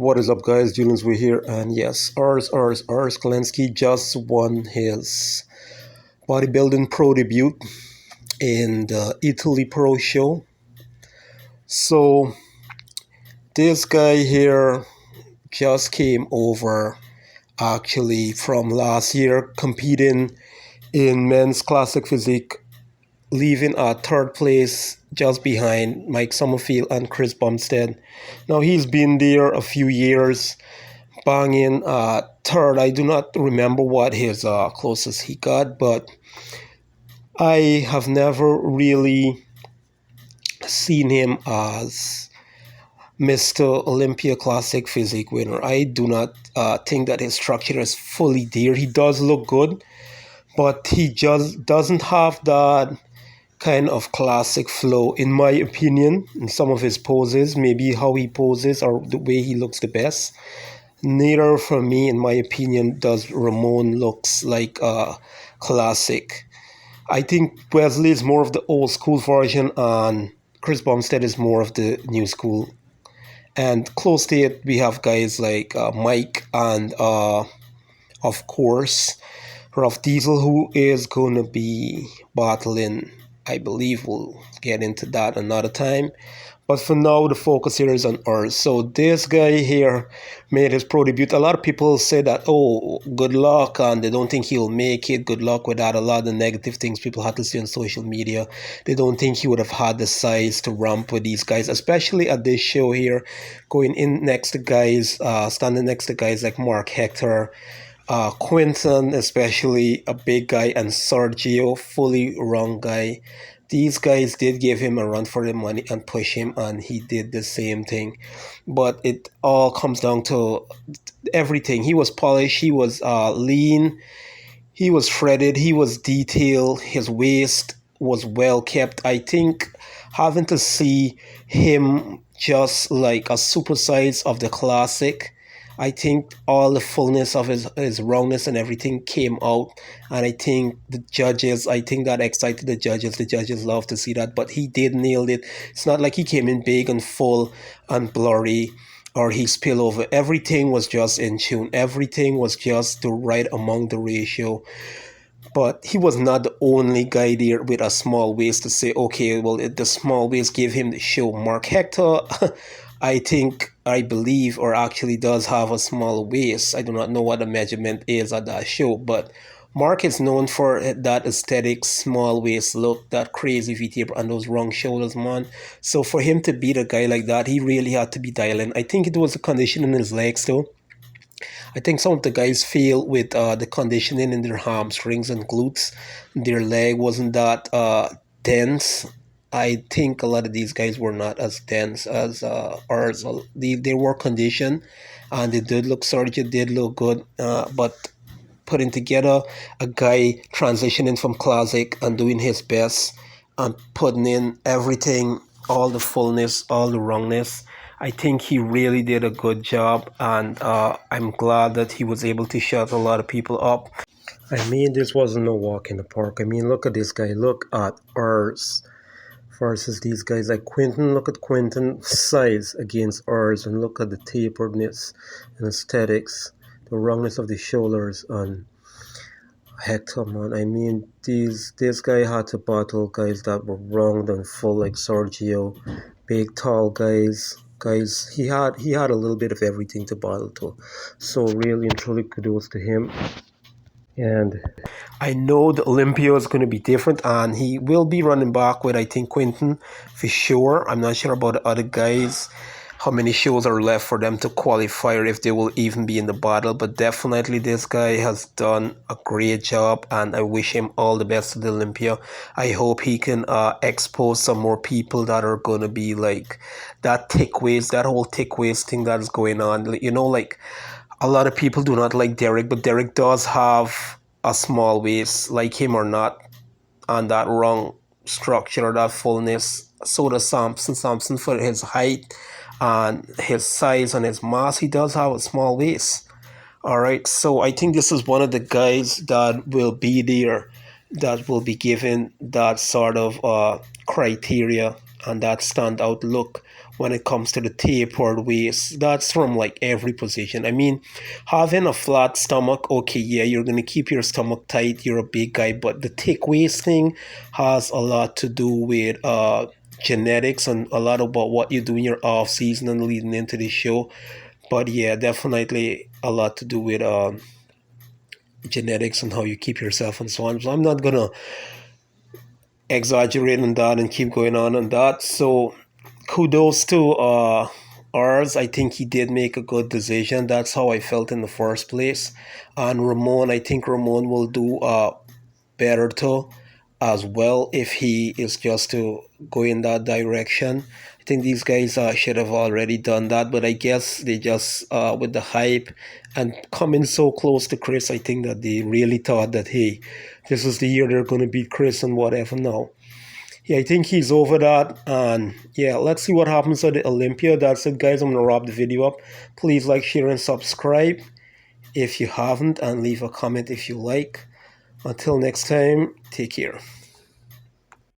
What is up, guys? Julian's we're here, and yes, Urs Kalecinski just won his bodybuilding pro debut in the Italy Pro Show. So this guy here just came over actually from last year competing in men's classic physique, leaving at third place just behind Mike Summerfield and Chris Bumstead. Now he's been there a few years, banging third. I do not remember what his closest he got, but I have never really seen him as Mr. Olympia Classic Physique winner. I do not think that his structure is fully there. He does look good, but he just doesn't have that kind of classic flow, in my opinion, in some of his poses, maybe how he poses or the way he looks the best. Neither, for me, in my opinion, does Ramon looks like a classic. I think Wesley is more of the old school version, and Chris Bumstead is more of the new school. And close to it, we have guys like Mike and, of course, Rough Diesel, who is going to be battling. I believe we'll get into that another time. But for now, the focus here is on Urs. So this guy here made his pro debut. A lot of people say that, oh, good luck, and they don't think he'll make it. Good luck with that. A lot of the negative things people had to say on social media. They don't think he would have had the size to ramp with these guys, especially at this show here, going in next to guys, standing next to guys like Mark Hector, Quinton, especially a big guy, and Sergio, fully wrong guy. These guys did give him a run for the money and push him, and he did the same thing. But it all comes down to everything. He was polished, he was lean, he was shredded, he was detailed, his waist was well kept. I think having to see him just like a supersize of the classic, I think all the fullness of his roundness and everything came out. And I think I think that excited the judges. The judges love to see that. But he did nail it. It's not like he came in big and full and blurry or he spill over. Everything was just in tune. Everything was just the right among the ratio. But he was not the only guy there with a small waist to say, okay, well, the small waist gave him the show. Mark Hector, I believe, or actually does have a small waist. I do not know what the measurement is at that show, but Mark is known for that aesthetic small waist look, that crazy V-taper and those wrong shoulders, man. So for him to beat a guy like that, he really had to be dialing. I think it was the condition in his legs, though. I think some of the guys fail with the conditioning in their hamstrings and glutes. Their leg wasn't that dense. I think a lot of these guys were not as dense as ours. They were conditioned, and they did look Sergio did look good. But putting together a guy transitioning from classic and doing his best and putting in everything, all the fullness, all the wrongness, I think he really did a good job, and I'm glad that he was able to shut a lot of people up. I mean, this wasn't no walk in the park. I mean, look at this guy. Look at ours versus these guys like Quinton. Look at Quinton's size against ours, and look at the taperedness and aesthetics, the wrongness of the shoulders on Hector, man. I mean, this guy had to battle guys that were round and full like Sergio, big tall guys. He had a little bit of everything to battle to. So really and truly kudos to him. And I know the Olympia is going to be different, and he will be running back with, I think, Quinton for sure. I'm not sure about the other guys, how many shows are left for them to qualify, or if they will even be in the battle. But definitely this guy has done a great job, and I wish him all the best at the Olympia. I hope he can expose some more people that are going to be like that thick waist, that whole thick waist thing that is going on. You know, like a lot of people do not like Derek, but Derek does have a small waist, like him or not, and that wrong structure, that fullness. So does Samson. Samson, for his height and his size and his mass, he does have a small waist. All right, so I think this is one of the guys that will be there, that will be given that sort of criteria and that standout look when it comes to the tapered waist. That's from like every position. I mean, having a flat stomach, okay, yeah, you're gonna keep your stomach tight. You're a big guy, but the thick waist thing has a lot to do with genetics and a lot about what you do in your off season and leading into the show. But yeah, definitely a lot to do with genetics and how you keep yourself and so on. So I'm not gonna exaggerate on that and keep going on that. So kudos to Urs. I think he did make a good decision. That's how I felt in the first place. And Ramon, I think Ramon will do better too as well if he is just to go in that direction. I think these guys should have already done that, but I guess they just with the hype and coming so close to Chris, I think that they really thought that, hey, this is the year they're going to beat Chris and whatever. Now, yeah, I think he's over that. And yeah, let's see what happens at the Olympia. That's it, guys. I'm going to wrap the video up. Please like, share, and subscribe if you haven't, and leave a comment if you like. Until next time, take care.